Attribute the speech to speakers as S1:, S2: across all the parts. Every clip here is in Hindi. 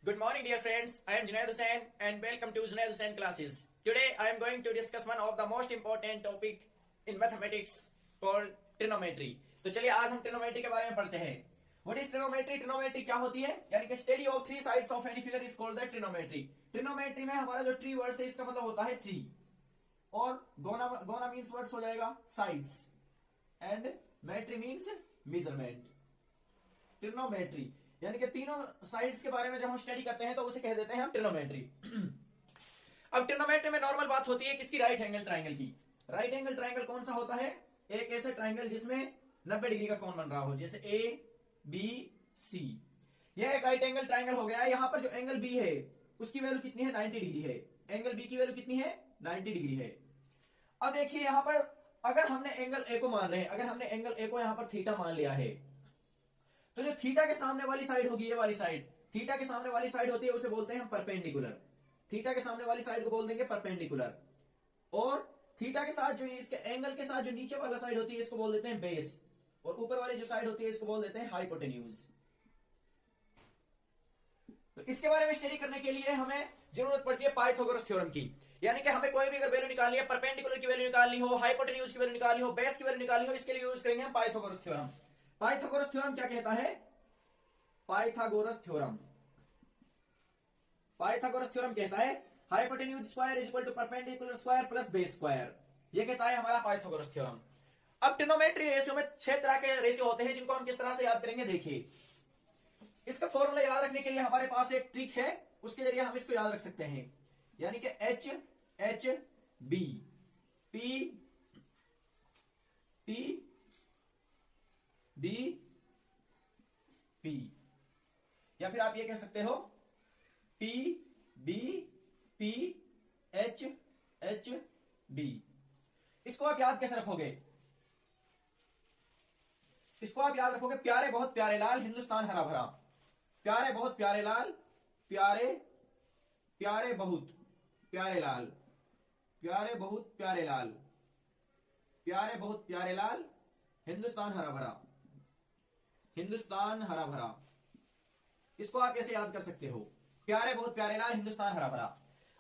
S1: Good morning, dear friends. I am Junaid Hussain and welcome to Junaid Hussain classes. Today, I am going to discuss one of the most important topic in mathematics called trigonometry. तो चलिए आज हम trigonometry के बारे में पढ़ते हैं. What is trigonometry? Trigonometry क्या होती है? यानी कि study of three sides of any figure is called the trigonometry. Trigonometry में हमारा जो tree वर्ड है इसका मतलब होता है three और गोना मीन्स वर्ड्स हो जाएगा sides and metry means measurement. Trigonometry यानी कि तीनों साइड्स के बारे में जब हम स्टडी करते हैं तो उसे कह देते हैं हम ट्रिग्नोमेट्री. अब ट्रिग्नोमेट्री में नॉर्मल बात होती है किसकी? राइट एंगल ट्राइंगल की. राइट एंगल ट्राइंगल कौन सा होता है? एक ऐसे ट्राइंगल जिसमें 90 डिग्री का कोण बन रहा हो, जैसे ए बी सी. यह एक राइट एंगल ट्राइंगल हो गया. यहां पर जो एंगल बी है उसकी वैल्यू कितनी है? 90 डिग्री है. एंगल बी की वैल्यू कितनी है? 90 डिग्री है. अब देखिए यहां पर अगर हमने एंगल ए को मान रहे हैं, अगर हमने एंगल ए को यहां पर थीटा मान लिया है, तो जो थीटा के सामने वाली साइड होगी, ये वाली साइड, थीटा के सामने वाली साइड होती है उसे बोलते हैं हम परपेंडिकुलर. थीटा के सामने वाली साइड को बोल देंगे परपेंडिकुलर. और थीटा के साथ जो इसके एंगल के साथ जो नीचे वाला साइड होती है इसको बोल देते हैं बेस. और ऊपर वाली जो साइड होती है इसको बोल देते हैं हाइपोटेन्यूज. तो इसके बारे में स्टडी करने के लिए हमें जरूरत पड़ती है पाइथागोरस थ्योरम की. यानी कि हमें कोई भी अगर वैल्यू निकालनी है, परपेंडिकुलर की वैल्यू निकालनी हो, हाइपोटेन्यूज की वैल्यू निकालनी हो, बेस की वैल्यू निकालनी हो, इसके लिए यूज करेंगे हम पाइथागोरस थ्योरम. पाइथागोरस थ्योरम क्या कहता है? Pythagoras theorem. पाइथागोरस थ्योरम कहता है hypotenuse square is equal to perpendicular square plus base square. ये कहता है हमारा पाइथागोरस थ्योरम. अब ट्रिग्नोमेट्री रेशियो में 6 तरह के रेशियो होते हैं जिनको हम किस तरह से याद करेंगे. देखिए इसका फॉर्मूला याद रखने के लिए हमारे पास एक ट्रिक है, उसके जरिए हम इसको याद रख सकते हैं. यानी कि H H B P P B P, या फिर आप ये कह सकते हो P B P H H B. इसको आप याद कैसे रखोगे? इसको आप याद रखोगे प्यारे बहुत प्यारे लाल हिंदुस्तान हरा भरा. प्यारे बहुत प्यारे लाल, प्यारे प्यारे बहुत प्यारे लाल, प्यारे बहुत प्यारे लाल, प्यारे बहुत प्यारे लाल हिंदुस्तान हरा भरा, हिंदुस्तान हरा भरा. इसको आप कैसे याद कर सकते हो? प्यारे बहुत प्यारे लाल हिंदुस्तान हरा भरा.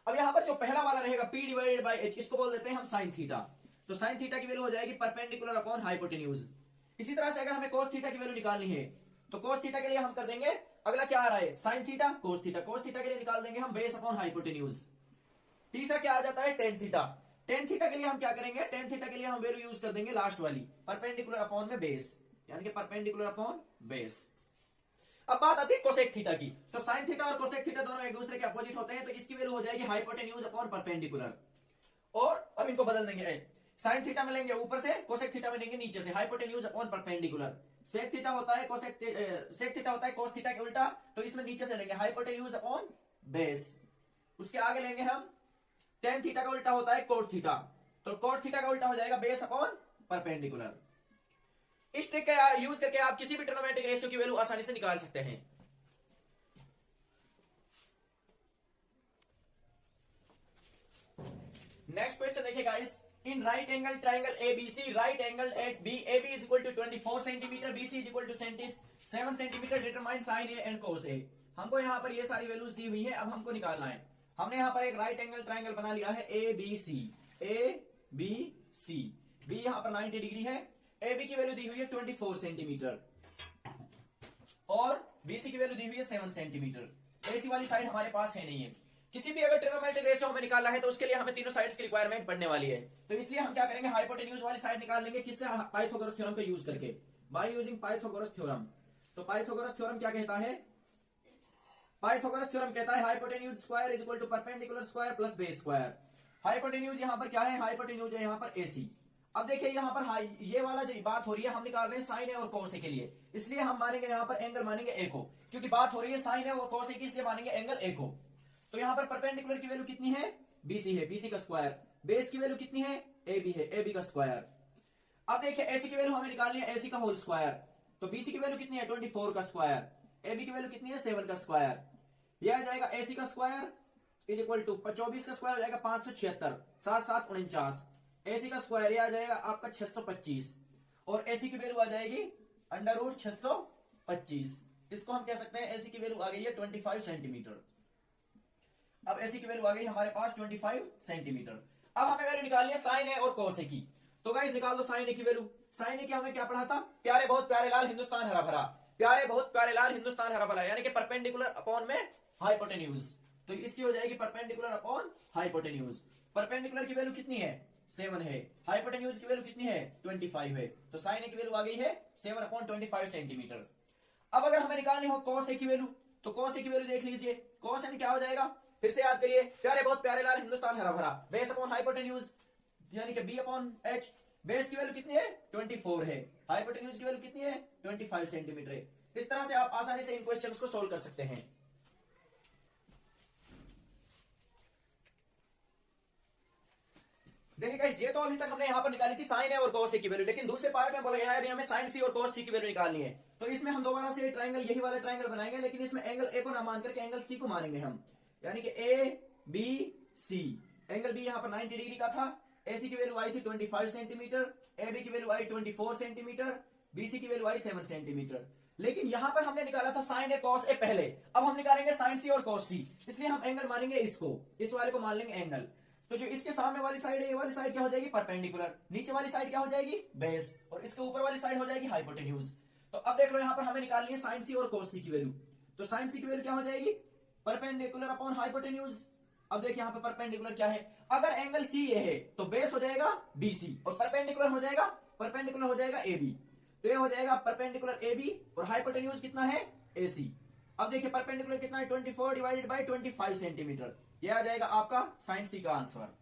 S1: अब यहां पर जो पहला वाला रहेगा पी डिवाइडेड बाई एच, इसको बोल देते हैं हम साइन थीटा. तो साइन थीटा की वैल्यू हो जाएगी परपेंडिकुलर अपॉन हाइपोटेन्यूज. इसी तरह से अगर हमें कोस थीटा की वैल्यू निकालनी है तो कोस थीटा के लिए हम कर देंगे, अगला क्या आ रहा है? Sine theta cos theta. Cos theta के लिए निकाल देंगे हम बेस अपॉन हाइपोटेन्यूज. तीसरा क्या आ जाता है? Tan theta. टेन थीटा के लिए हम क्या करेंगे? टेन थीटा के लिए हम वैल्यू यूज कर देंगे लास्ट वाली, परपेंडिकुलर अपॉन में बेस, यानी कि परपेंडिकुलर अपॉन बेस. अब बात आती है कोसेक थीटा की. तो साइन थीटा और कोसेक थीटा दोनों एक दूसरे के अपोजिट होते हैं, तो इसकी वैल्यू हो जाएगी हाइपोटेन्यूज अपॉन परपेंडिकुलर. और अब इनको बदल देंगे. साइन थीटा में लेंगे ऊपर से, कोसेक थीटा में लेंगे नीचे से, hypotenuse upon perpendicular. Sec theta होता है सेक थीटा होता है कोस थीटा के उल्टा, तो इसमें नीचे से लेंगे हाइपोटेन्यूज अपॉन बेस. उसके आगे लेंगे हम टेन थीटा का उल्टा होता है कोट थीटा, तो कोट थीटा का उल्टा हो जाएगा बेस अपॉन परपेंडिकुलर. इस ट्रिक का यूज करके आप किसी भी ट्रिग्नोमेट्रिक रेशियो की वैल्यू आसानी से निकाल सकते हैं. नेक्स्ट क्वेश्चन देखिए guys. In right angle triangle ABC, right angle at B, AB is equal to 24 centimetre, BC is equal to 7 centimetre. Determine sine A and cos A. हमको यहां पर ये सारी वैल्यूज दी हुई है, अब हमको निकालना है. हमने यहां पर एक राइट एंगल ट्राइंगल बना लिया है ABC, ABC. बी यहां पर 90 डिग्री है. AB की वैल्यू दी हुई है 24 सेंटीमीटर और BC की वैल्यू दी हुई है 7 सेंटीमीटर. AC वाली साइड हमारे पास है नहीं है. किसी भी अगर ट्रिग्नोमेट्रिक रेशियो हमें निकालना है तो उसके लिए हमें तीनों साइड्स की रिक्वायरमेंट पड़ने वाली है. तो इसलिए हम क्या करेंगे? हाइपोटेन्यूज वाली साइड निकाल लेंगे. किससे? पाइथागोरस थ्योरम का यूज करके, बाय यूजिंग पाइथागोरस थ्योरम. तो पाइथागोरस थ्योरम क्या कहता है? पाइथागोरस थ्योरम कहता है hypotenuse square is equal to perpendicular square plus base square. Hypotenuse यहां पर क्या है? हाइपोटेन्यूज है यहां पर AC. अब देखिए यहां पर ये वाला जो बात हो रही है हम निकाल रहे हैं साइन ए और कोस ए के लिए, इसलिए हम मानेंगे यहां पर एंगल मानेंगे ए को, क्योंकि बात हो रही है साइन ए और कोस ए की, इसलिए मानेंगे एंगल ए को. तो यहां पर परपेंडिकुलर की वैल्यू कितनी है? BC है, BC का स्क्वायर. बेस की वैल्यू कितनी है? AB है, AB का स्क्वायर. अब देखिए AC की वैल्यू हमें निकालनी है AC का होल स्क्वायर. तो BC की वैल्यू कितनी है? 24 का स्क्वायर. AB की वैल्यू कितनी है? 7 का स्क्वायर. यह आ जाएगा AC का स्क्वायर इज इक्वल टू 24 का स्क्वायर हो जाएगा 576, 7 7 49. AC का स्क्वायर यह आ जाएगा आपका 625 और AC की वैल्यू आ जाएगी अंडर रूट 625. इसको हम कह सकते हैं एसी की वैल्यू आ गई है 25 सेंटीमीटर। अब एसी की वैल्यू आ गई हमारे पास 25 सेंटीमीटर। अब हमें वैल्यू निकालनी है साइन ए और कॉस ए की। तो गाइस निकाल दो साइन ए की वैल्यू। साइन ए की हमें क्या पढ़ा था, प्यारे बहुत प्यारे लाल हिंदुस्तान हरा भरा, प्यारे बहुत प्यारे लाल हिंदुस्तान हरा भरा, यानी कि परपेंडिकुलर अपॉन में हाइपोटेन्यूज। तो इसकी हो जाएगी परपेंडिकुलर अपॉन हाइपोटेन्यूज। परपेंडिकुलर की वैल्यू कितनी है 7 है, हाइपोटेन्यूज की वैल्यू कितनी है 25 है। तो साइन ए की वैल्यू आ गई है 7/25 सेंटीमीटर। अब अगर हमें निकालनी हो कॉस ए की वैल्यू, तो कॉस ए की वैल्यू देख लीजिए, कॉस ए में क्या हो जाएगा, फिर से याद करिए, प्यारे बहुत प्यारे लाल हिंदुस्तान हरा भरा, बेस अपॉन हाइपोटेन्यूज यानी कि बी अपॉन एच। बेस की वैल्यू कितनी है 24 है, हाइपोटेन्यूज की वैल्यू कितनी है 25 सेंटीमीटर है। इस तरह से आप आसानी से इन क्वेश्चंस को सोल्व कर सकते हैं। देखिए गाइस, ये तो अभी तक हमने यहाँ पर निकाली थी साइन ए और कॉस ए की वैल्यू, लेकिन दूसरे पार्ट में बोला गया है अभी हमें साइन सी और कॉस सी की वैल्यू निकालनी है। तो इसमें हम दोबारा से ट्राइंगल, यही वाला ट्राइंगल बनाएंगे, लेकिन इसमें एंगल ए को ना मान करके एंगल सी को मानेंगे हम, यानी कि A B C. Angle B यहाँ पर 90 डिग्री का था, एसी की वैल्यू आई थी 25 सेंटीमीटर, ए बी की वैल्यू आई 24 सेंटीमीटर, बीसी की वैल्यू आई 7 सेंटीमीटर। लेकिन यहां पर हमने निकाला था साइन ए कॉस ए पहले, अब हम निकालेंगे साइन सी और कॉस सी, इसलिए हम एंगल मानेंगे इसको, इस वाले को मान लेंगे एंगल। तो जो इसके सामने वाली साइड है, ये वाली साइड क्या हो जाएगी परपेंडिकुलर, नीचे वाली साइड क्या हो जाएगी बेस, और इसके ऊपर वाली साइड हो जाएगी हाइपोटेन्यूज। तो अब देख लो यहां पर हमें निकालनी है साइन सी और कॉस सी की वैल्यू। तो साइन सी की वैल्यू क्या हो जाएगी परपेंडिकुलर अपॉन हाइपोटेन्यूज। अब देखिए यहां पर परपेंडिकुलर क्या है, अगर एंगल सी ए है तो बेस हो जाएगा बीसी और परपेंडिकुलर हो जाएगा ए बी। तो ये हो जाएगा परपेंडिकुलर ए बी और हाइपोटेन्यूज कितना है एसी। अब देखिए परपेंडिकुलर कितना है 24 डिवाइडेड बाई 25 सेंटीमीटर, यह आ जाएगा आपका साइन सी का आंसर।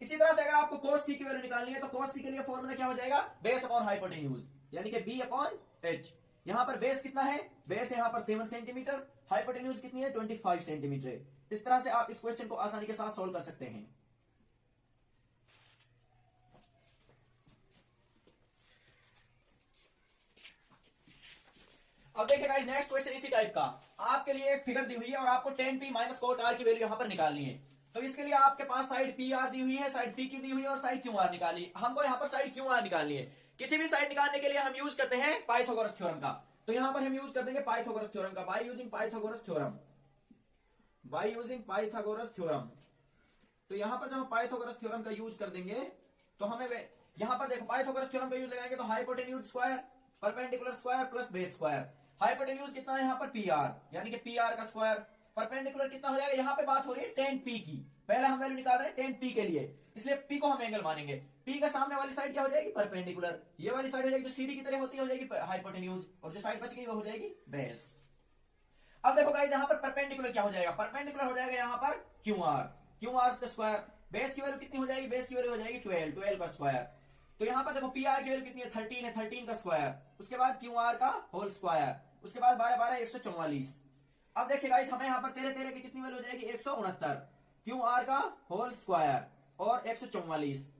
S1: इसी तरह से अगर आपको कोस सी की वैल्यू निकालनी है तो कोस सी के लिए फॉर्मूला क्या हो जाएगा बेस अपॉन हाइपोटेन्यूज, यानी कि बी अपॉन एच। यहां पर बेस कितना है, बेस यहां पर 7 सेंटीमीटर, हाइपोटेन्यूज कितनी है 25 सेंटीमीटर। इस तरह से आप इस क्वेश्चन को आसानी के साथ सोल्व कर सकते हैं। अब देखिए गाइस, नेक्स्ट क्वेश्चन इसी टाइप का, आपके लिए एक फिगर दी हुई है और आपको tan p minus coat r की वैल्यू यहां पर निकालनी है। तो इसके लिए आपके पास साइड पी आर दी हुई है, साइड पी क्यू दी हुई है और साइड क्यू आर निकाली। हमको यहाँ पर साइड क्यू आर निकालनी है। किसी भी साइड निकालने के लिए हम यूज करते हैं पाइथागोरस थ्योरम का। तो यहां पर हम यूज कर देंगे पाइथागोरस थ्योरम का, bye using Pythagoras theorem, bye using Pythagoras theorem. तो यहां पर जब हम पाइथागोरस थ्योरम का यूज कर देंगे तो हमें यहां पर देखो पाइथागोरस थ्योरम का यूज लगाएंगे तो hypotenuse square perpendicular square plus base square. Hypotenuse कितना है यहाँ पर पी आर, यानी कि पी आर का स्क्वायर। परपेंडिकुलर कितना हो जाएगा, यहाँ पे बात हो रही है tan p की, पहले हम वैल्यू निकाल रहे हैं tan p के लिए, इसलिए p को हम एंगल मानेंगे। p का सामने वाली साइड क्या हो जाएगी परपेंडिकुलर, ये वाली साइड हो जाएगी जो सीडी की तरह होती है हो जाएगी हाइपोटेन्यूज, और जो साइड बच गई वो हो जाएगी बेस। अब देखो गाइस यहाँ पर परपेंडिकुलर क्या हो जाएगा, परपेंडिकुलर हो जाएगा यहाँ पर क्यू आर का स्क्वायर। बेस की वैल्यू कितनी हो जाएगी, बेस की वैल्यू हो जाएगी 12 का स्क्वायर। तो यहाँ पर देखो पी आर की वैल्यू कितनी है 13 है, 13 का स्क्वायर, उसके बाद क्यू आर का होल स्क्वायर, उसके बाद 12 144। अब देखिए गाइस हमें यहाँ पर 13 की कितनी वैल्यू हो जाएगी 169, क्यू आर का होल स्क्वायर और 144।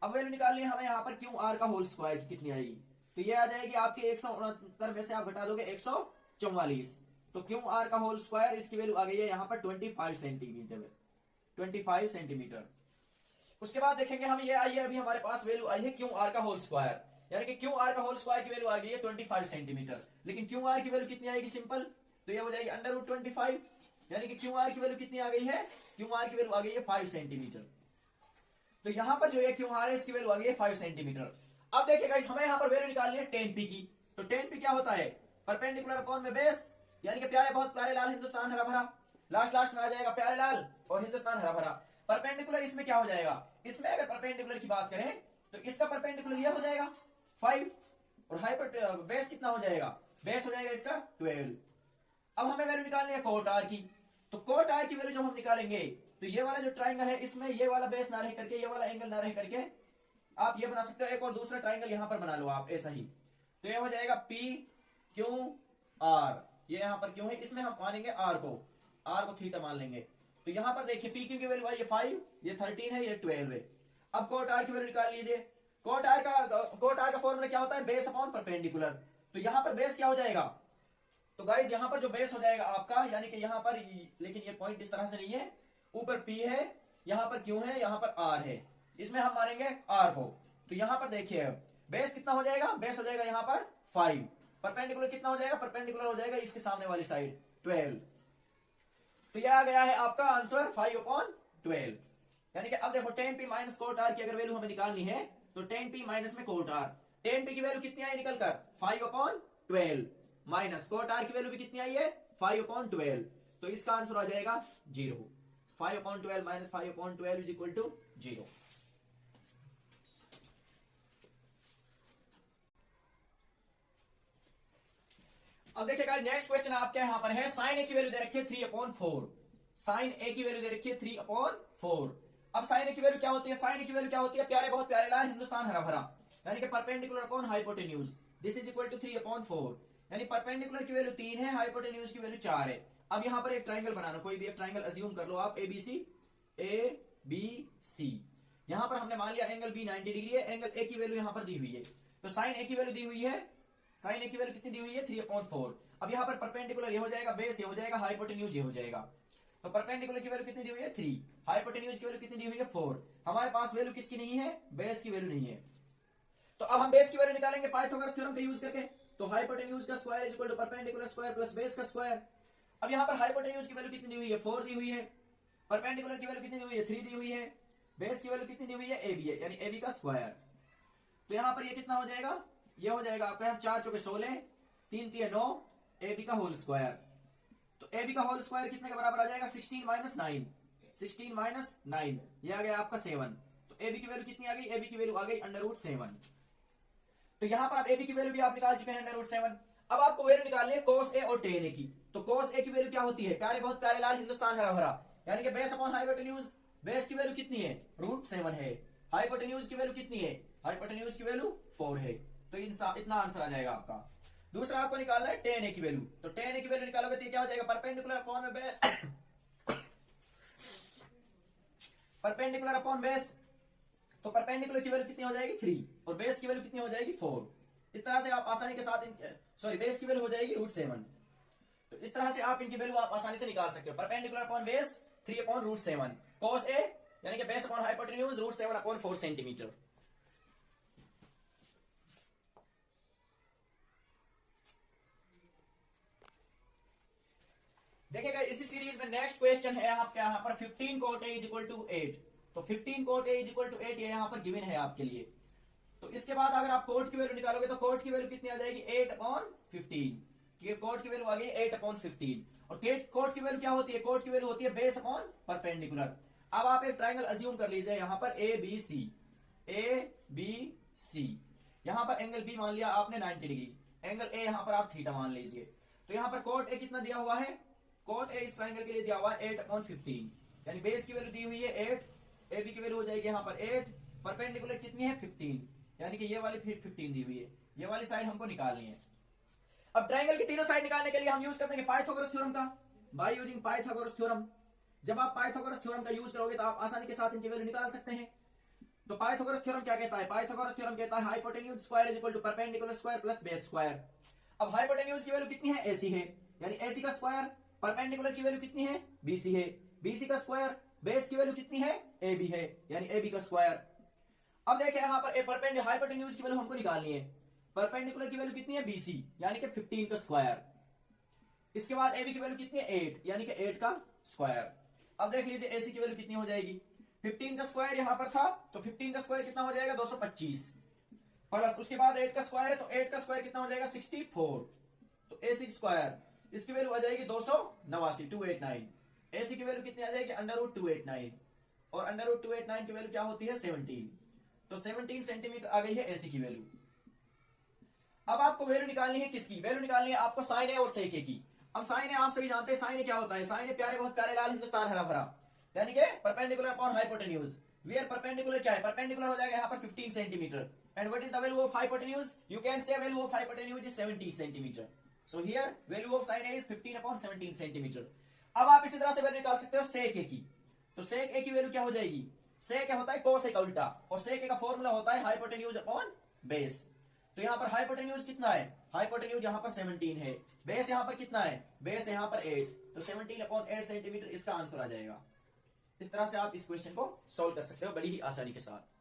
S1: अब वैल्यू निकालनी है हमें यहाँ पर क्यू आर का होल स्क्वायर की कितनी आएगी, तो ये आ जाएगी आपकी 169 में से आप घटा दोगे 144। तो क्यू आर का होल स्क्वायर इसकी वैल्यू आ गई है यहाँ पर 25 सेंटीमीटर। उसके बाद देखेंगे हम, ये आई है अभी हमारे पास वैल्यू आई है क्यू आर का होल स्क्वायर, यानी कि क्यू आर का होल स्क्वायर की वैल्यू आ गई है 25 सेंटीमीटर। लेकिन क्यू आर की वैल्यू कितनी आएगी सिंपल, तो ये हो जाएगी √25, यानी कि क्यू आर की वैल्यू कितनी आ गई है, क्यू आर की वैल्यू आ गई है 5 सेंटीमीटर। तो यहां पर जो है क्यू आर है इसकी वैल्यू आ गई है 5 सेंटीमीटर। अब देखिए गाइस हमें यहां पर वैल्यू निकालनी है tan p की। तो tan p क्या होता है परपेंडिकुलर अपॉन में बेस, यानी कि प्यारे बहुत प्यारे लाल हिंदुस्तान हरा भरा, लास्ट में आ जाएगा प्यारे लाल और हिंदुस्तान हरा भरा। परपेंडिकुलर इसमें क्या हो जाएगा, इसमें अगर परपेंडिकुलर की बात करें तो इसका परपेंडिकुलर यह हो जाएगा 5 और बेस कितना हो जाएगा, बेस हो जाएगा इसका 12। अब हमें वैल्यू निकालनी है कोट आर की। तो कोट आर की वैल्यू जब हम निकालेंगे तो ये वाला जो ट्राइंगल है इसमें ये वाला बेस ना रह करके, ये वाला एंगल ना रह करके आप ये बना सकते हो, एक और दूसरा ट्राइंगल यहां पर बना लो आप ऐसा ही। तो ये हो जाएगा पी क्यू आर, ये यहां पर क्यों है, इसमें हम मानेंगे आर को थीटा मान लेंगे। तो यहां पर देखिए पी क्यू की वैल्यू आई है 5, ये 13 है, ये 12 है। अब कोट आर की वैल्यू निकाल लीजिए। कोट आर का फॉर्मूला क्या होता है बेस अपॉन परपेंडिकुलर। तो यहां पर बेस क्या हो जाएगा, तो गाइस यहां पर जो बेस हो जाएगा आपका, यानी कि यहां पर, लेकिन ये पॉइंट इस तरह से नहीं है, ऊपर P है, यहां पर Q है, यहां पर R है, इसमें हम मानेंगे R को। तो यहां पर देखिए बेस कितना हो जाएगा, बेस हो जाएगा यहां पर 5 परपेंडिकुलर कितना हो जाएगा, परपेंडिकुलर हो जाएगा इसके सामने वाली साइड 12। तो यह आ गया है आपका आंसर 5/12। यानी कि अब देखो tan p minus cot R की अगर वैल्यू हमें निकालनी है तो tan p माइनस में कोट आर, tan p की वैल्यू कितनी आई निकलकर 5/12 माइनस कोट आर की वैल्यू भी कितनी आई है 5/12। तो इसका आंसर आ जाएगा 0। 5/12 माइनस 5/12 इज इक्वल टू 0। अब देखिएगा नेक्स्ट क्वेश्चन आपके यहां पर है साइन ए की वैल्यू दे रखी है 3/4। साइन ए की वैल्यू दे रखी है 3/4। अब साइन ए की वैल्यू क्या होती है, साइन ए की वैल्यू क्या होती है, प्यारे बहुत प्यारे लाल हिंदुस्तान हरा भरा, यानी कि perpendicular upon hypotenuse, this is equal to 3/4। यानी परपेंडिकुलर की वैल्यू 3 है, हाइपोटेन्यूज की वैल्यू 4 है। अब यहां पर एक ट्राइंगल बनाना, कोई भी एक ट्राइंगल अज्यूम कर लो आप, ABC। यहां पर हमने मान लिया एंगल बी 90 डिग्री है, एंगल ए की वैल्यू यहां पर दी हुई है। तो साइन ए की वैल्यू दी हुई है, साइन ए की वैल्यू कितनी दी हुई है 3/4। अब यहां पर परपेंडिकुलर ये हो जाएगा, बेस ये हो जाएगा, हाइपोटेन्यूज ये हो जाएगा। तो परपेंडिकुलर की वैल्यू कितनी दी हुई है 3, हाइपोटेन्यूज की वैल्यू कितनी दी हुई है 4। हमारे पास वैल्यू किसकी नहीं है, बेस की वैल्यू नहीं है। तो अब हम बेस की वैल्यू निकालेंगे पाइथागोरस थ्योरम का यूज करके। तो हाइपोटेन्यूज का square is equal to perpendicular square plus base का स्क्वायर। अब यहां पर हाइपोटेन्यूज की वैल्यू कितनी दी हुई है 4 दी हुई है, परपेंडिकुलर की वैल्यू कितनी दी हुई है 3 दी हुई है, बेस की वैल्यू कितनी दी हुई है AB है, यानी AB का स्क्वायर। तो यहां पर ये कितना हो जाएगा, ये हो जाएगा आपका 4 चौके 16, 3 3 9, AB का होल स्क्वायर। तो AB का होल स्क्वायर कितने के बराबर आ जाएगा 16 माइनस 9, 16 माइनस 9 ये आ गया आपका 7। तो AB की वैल्यू कितनी आ गई, AB की वैल्यू आ गई √7। तो यहां पर आप AB की वैल्यू भी आप निकाल चुके हैं √7। अब आपको वैल्यू निकालनी है cos A और tan A की। तो cos A की वैल्यू क्या होती है, प्यारे बहुत प्यारे लाल हिंदुस्तान हरा भरा, यानी कि बेस अपॉन हाइपोटेन्यूज, बेस की वैल्यू कितनी है √7 है, हाइपोटेन्यूज की वैल्यू कितनी है, हाइपोटेन्यूज की वैल्यू 4 है। तो इतना आंसर आ जाएगा आपका। दूसरा आपको निकालना है tan A की वैल्यू। तो tan A की वैल्यू निकालोगे तो क्या हो जाएगा, परपेंडिकुलर अपॉन में बेस, परपेंडिकुलर अपॉन बेस। तो परपेंडिकुलर की वैल्यू कितनी हो जाएगी 3 और बेस की वैल्यू कितनी हो जाएगी 4। इस तरह से आप आसानी के साथ बेस की वैल्यू हो जाएगी √7। तो इस तरह से आप इनकी वैल्यू आप आसानी से निकाल सकते हो, perpendicular upon base 3/√7, cos A यानी कि बेस अपॉन हाइपोटेन्यूज √7/4 सेंटीमीटर। देखिएगा इसी सीरीज में नेक्स्ट क्वेश्चन है आपके यहाँ पर 15 cot A is equal to 8। तो 15 cot A is equal to 8 ये यहाँ पर गिवन है आपके लिए। तो इसके बाद अगर आप कोट की वैल्यू निकालोगे तो कोट की वैल्यू कितनी आ जाएगी 8/15, क्योंकि कोट की वैल्यू आ गई 8/15। और कोट की वैल्यू क्या होती है, कोट की वैल्यू होती है बेस अपॉन परपेंडिकुलर। अब आप एक ट्राइंगल अज्यूम कर लीजिए यहाँ पर ABC, ABC यहाँ पर एंगल B मान लिया आपने 90 डिग्री, एंगल A यहाँ पर आप थीटा मान लीजिए। तो यहाँ पर कोट A कितना दिया हुआ है, कोट A इस ट्राइंगल के लिए दिया हुआ है 8/15, यानी बेस की वैल्यू दी हुई है 8, AB की वैल्यू हो जाएगी यहाँ पर 8, परपेंडिकुलर कितनी है 15, यानी कि ये वाली 15 दी हुई है, ये वाली साइड हमको निकालनी है। अब ट्रायंगल की तीनों साइड निकालने के लिए हम यूज करते हैं पाइथागोरस थ्योरम का, बाय यूजिंग पाइथागोरस थ्योरम। जब आप पाइथागोरस थ्योरम का यूज करोगे तो आप आसानी के साथ इनकी वैल्यू निकाल सकते हैं। तो पाइथागोरस थ्योरम क्या कहता है, पाइथागोरस थ्योरम कहता है hypotenuse square is equal to perpendicular square plus base square. अब हाइपोटेन्यूज की वैल्यू कितनी है AC है, यानी AC का स्क्वायर, परपेंडिकुलर की वैल्यू कितनी है BC है, BC का स्क्वायर, बेस की वैल्यू कितनी है AB है, यानी AB का स्क्वायर। अब देखिए यहाँ पर परपेंडिकुलर हाइपोटेन्यूज की वैल्यू हमको निकालनी है, परपेंडिकुलर की वैल्यू कितनी है BC यानी कि 15 का स्क्वायर, इसके बाद AB की वैल्यू कितनी है 8 यानी कि 8 का स्क्वायर। अब देख लीजिए AC की वैल्यू कितनी हो जाएगी, 15 का स्क्वायर यहां पर था तो 15 का स्क्वायर कितना हो जाएगा 225, प्लस उसके बाद 8 का स्क्वायर है तो 8 का स्क्वायर कितना हो जाएगा 64। तो AC स्क्वायर इसकी वैल्यू आ जाएगी 289, AC की वैल्यू कितनी आ जाएगी √289 और √289 की वैल्यू क्या होती है 17। तो 17 सेंटीमीटर आ गई है AC की वैल्यू। अब आपको वैल्यू निकालनी है किसकी, वैल्यू निकालनी है आपको साइन ए और सेक ए की। अब साइन ए आप सभी जानते हैं साइन ए क्या होता है, साइन ए प्यारे बहुत प्यारे लाल हिंदुस्तान हरा भरा, यानी कि perpendicular upon hypotenuse, where perpendicular क्या है, परपेंडिकुलर हो जाएगा यहाँ पर 15 centimetre and what is the value of hypotenuse, you can say value of hypotenuse is 17 centimetre. So here value of sine A is 15/17 centimetre. अब आप इसी तरह से वैल्यू निकाल सकते हो सेक ए की। तो सेक ए की वैल्यू क्या हो जाएगी, सेक ए होता है कोस ए का उल्टा और सेक ए का फॉर्मूला होता है हाइपोटेन्यूज अपॉन बेस। तो यहां पर हाइपोटेन्यूज कितना है, हाइपोटेन्यूज यहां पर 17 है, बेस यहां पर कितना है, बेस यहां पर 8, तो 17/8 सेंटीमीटर इसका आंसर आ जाएगा। इस तरह से आप इस क्वेश्चन को सॉल्व कर सकते हो बड़ी ही आसानी के साथ।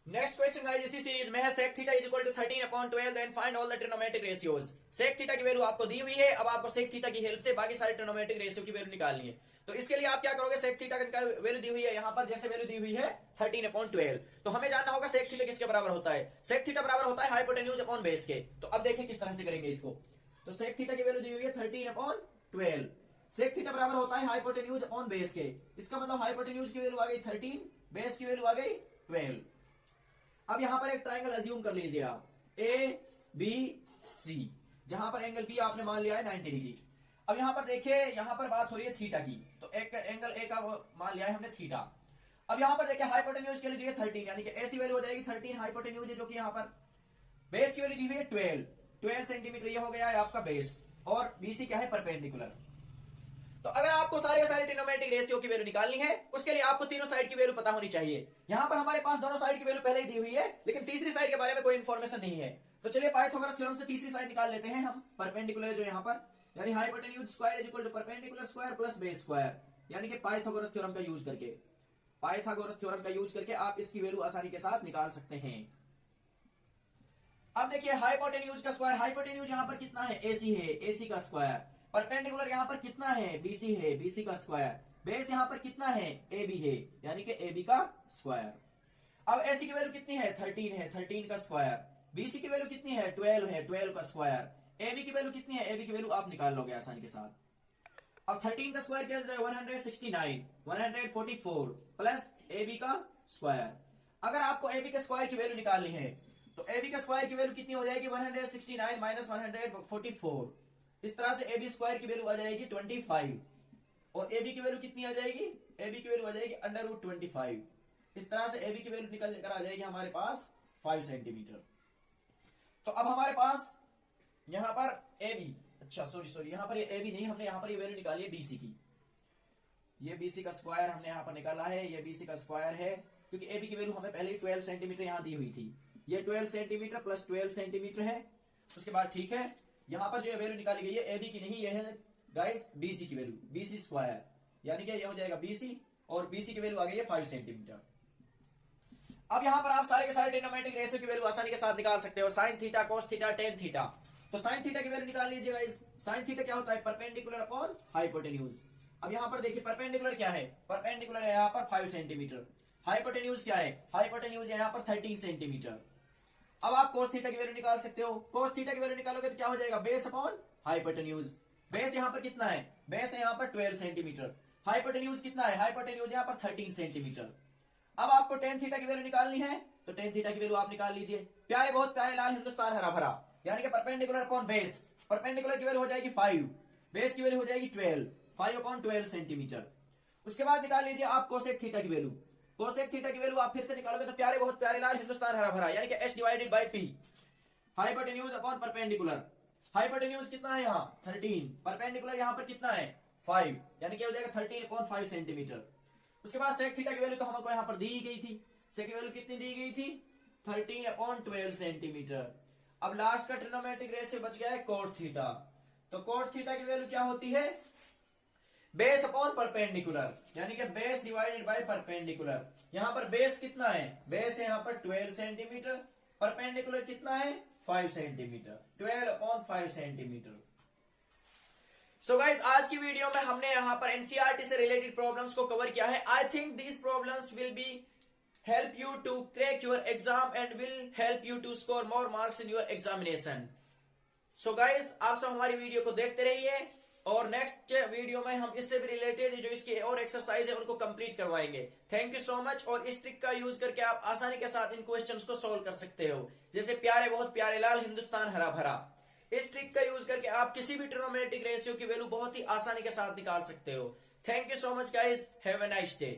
S1: नेक्स्ट क्वेश्चन गाइस इसी सीरीज में है sec theta is equal to 13/12 then find all the trigonometric ratios. sec theta की वैल्यू आपको दी हुई है, अब आपको sec थीटा की हेल्प से बाकी सारे ट्रिग्नोमेट्रिक रेशियो की वैल्यू निकालनी है। तो इसके लिए आप क्या करोगे, sec थीटा का वैल्यू दी हुई है यहाँ पर, जैसे वैल्यू दी हुई है 13/12, तो हमें जानना होगा sec थीटा किसके बराबर होता है। sec थीटा बराबर होता है हाइपोटेन्यूज अपॉन बेस के। तो अब देखिए किस तरह से करेंगे इसको। तो sec थीटा की वैल्यू दी हुई है 13/12, sec थीटा बराबर होता है हाइपोटेन्यूज अपॉन बेस के। इसका मतलब हाइपोटेन्यूज की वैल्यू आ गई 13, बेस की वैल्यू आ गई 12। अब यहां पर एक ट्राइंगल अज्यूम कर लीजिए आप, ए बी सी, जहां पर एंगल बी आपने मान लिया है 90 डिग्री। अब यहां पर देखिए, यहां पर बात हो रही है थीटा की, तो एक एंगल ए का मान लिया है हमने थीटा। अब यहां पर देखिए हाइपोटेन्यूज के लिए दी है 13, यानी कि ऐसी वैल्यू हो जाएगी 13 हाइपोटेन्यूज है, जो कि यहां पर बेस की वैल्यू दी हुई है 12 सेंटीमीटर, ये हो गया है आपका बेस, और बीसी क्या है, परपेंडिकुलर। तो अगर आपको सारे सारे ट्रिग्नोमेट्रिक रेशियो की वैल्यू निकालनी है, उसके लिए आपको तीनों साइड की वैल्यू पता होनी चाहिए। यहां पर हमारे पास दोनों साइड की वैल्यू पहले ही दी हुई है, लेकिन तीसरी साइड के बारे में कोई इंफॉर्मेशन नहीं है। तो चलिए पाइथागोरस थ्योरम से तीसरी साइड निकाल लेते हैं हम, परपेंडिकुलर जो यहां पर, यानी hypotenuse square is equal to perpendicular square plus base square, यानी कि पाइथागोरस थ्योरम का यूज करके, पाइथागोरस थ्योरम का यूज करके आप इसकी वैल्यू आसानी के साथ निकाल सकते हैं। अब देखिए हाइपोटेन्यूज का स्क्वायर, हाइपोटेन्यूज यहां पर कितना है, एसी है, एसी का स्क्वायर। परपेंडिकुलर यहां पर कितना है, बीसी है, बीसी का स्क्वायर। बेस यहां पर कितना है, एबी है, यानी कि एबी का स्क्वायर। अब एसी की वैल्यू कितनी है, 13 है, 13 का स्क्वायर। बीसी की वैल्यू कितनी है, 12 है, 12 का स्क्वायर। एबी की वैल्यू कितनी है, एबी की वैल्यू आप निकाल लोगे आसानी के साथ। अब 13 का स्क्वायर क्या है, 169, 144 प्लस एबी का स्क्वायर। अगर आपको एबी के स्क्वायर की वैल्यू निकालनी है, तो एबी के स्क्वायर की वैल्यू कितनी हो जाएगी, 169 माइनस 144। इस तरह से एबी स्क्वायर की वैल्यू आ जाएगी 25, और एबी की वैल्यू कितनी आ जाएगी, एबी की वैल्यू आ जाएगी √25। इस तरह से एबी की वैल्यू निकल कर आ जाएगी हमारे पास 5 सेंटीमीटर। तो अब हमारे पास यहां पर एबी, अच्छा सॉरी यहां पर ये एबी नहीं, हमने यहां पर ये वैल्यू निकाली है बीसी की। ये बीसी का स्क्वायर हमने यहां पर निकाला है, ये बीसी का स्क्वायर है, क्योंकि एबी की वैल्यू हमें पहले ही 12 सेंटीमीटर यहां दी हुई थी। ये 12 सेंटीमीटर प्लस 12 सेंटीमीटर है। उसके बाद ठीक है, यहां पर जो वैल्यू निकाली गई है एबी की नहीं, ये है गाइस बीसी की वैल्यू, बीसी स्क्वायर, यानी कि ये हो जाएगा बीसी, और बीसी की वैल्यू आ गई है 5 सेंटीमीटर। अब यहां पर आप सारे के सारे ट्रिग्नोमेट्रिक रेशियो की वैल्यू आसानी के साथ निकाल सकते हो, sine theta, cos theta, tan theta. तो साइन थीटा की वैल्यू निकाल लीजिए गाइस। साइन थीटा क्या होता है, परपेंडिकुलर अपॉन हाइपोटेन्यूज। अब यहां पर देखिए परपेंडिकुलर क्या है, परपेंडिकुलर है यहां पर 5 सेंटीमीटर। हाइपोटेन्यूज क्या है, हाइपोटेन्यूज यहां पर 13 सेंटीमीटर। अब आप cos थीटा की वैल्यू निकाल सकते हो। cos थीटा की वैल्यू निकालोगे तो क्या हो जाएगा, बेस अपॉन हाइपोटेन्यूज। बेस यहां पर कितना है, बेस है यहां पर 12 सेंटीमीटर। हाइपोटेन्यूज कितना है, हाइपोटेन्यूज यहां पर 13 सेंटीमीटर। अब आपको टेन थीटा की वैल्यू निकालनी है, तो टेन थीटा की वैल्यू आप निकाल लीजिए। प्यारे बहुत प्यारे लाल हिंदुस्तान हरा भरा, यानी कि परपेंडिकुलर अपॉन बेस, परपेंडिकुलर की वैल्यू हो जाएगी 5, बेस की वैल्यू हो जाएगी 12, 5/12 सेंटीमीटर। उसके बाद निकाल लीजिए आप कोसेक थीटा की वैल्यू। कोसेक थीटा की वैल्यू आप फिर से निकालोगे तो प्यारे बहुत प्यारे लाल हिंदुस्तान हरा भरा, यानी कि h/p, hypotenuse upon perpendicular. Hypotenuse कितना है यहाँ 13, परपेंडिकुलर यहाँ पर कितना है 5, यानी कि हो जाएगा 13/5 सेंटीमीटर। उसके बाद सेक थीटा की वैल्यू तो हमको यहाँ पर दी गई थी, सेक की वैल्यू कितनी दी गई थी, 13/12 सेंटीमीटर। अब लास्ट का ट्रिग्नोमेट्रिक रेशियो बच गया है कोट थीटा। तो कोट थीटा की वैल्यू क्या होती है, बेस अपॉन परपेंडिकुलर, यानी कि बेस डिवाइडेड बाय परपेंडिकुलर। यहां पर बेस कितना है, बेस है यहां पर 12 सेंटीमीटर, परपेंडिकुलर कितना है 5 सेंटीमीटर, 12/5 सेंटीमीटर। सो गाइस आज की वीडियो में हमने यहां पर एनसीईआरटी से रिलेटेड प्रॉब्लम्स को कवर किया है। I think these problems will be help you to crack your exam and will help you to score more marks in your examination. So guys आप सब हमारी वीडियो को देखते रहिए, और नेक्स्ट वीडियो में हम इससे भी रिलेटेड जो इसके और एक्सरसाइज है उनको कंप्लीट करवाएंगे। Thank you so much. और इस ट्रिक का यूज करके आप आसानी के साथ इन क्वेश्चंस को सोल्व कर सकते हो, जैसे प्यारे बहुत प्यारे लाल हिंदुस्तान हरा भरा। इस ट्रिक का यूज करके आप किसी भी ट्रिग्नोमेट्रिक रेशियो की वैल्यू बहुत ही आसानी के साथ निकाल सकते हो। Thank you so much guys, have a nice day.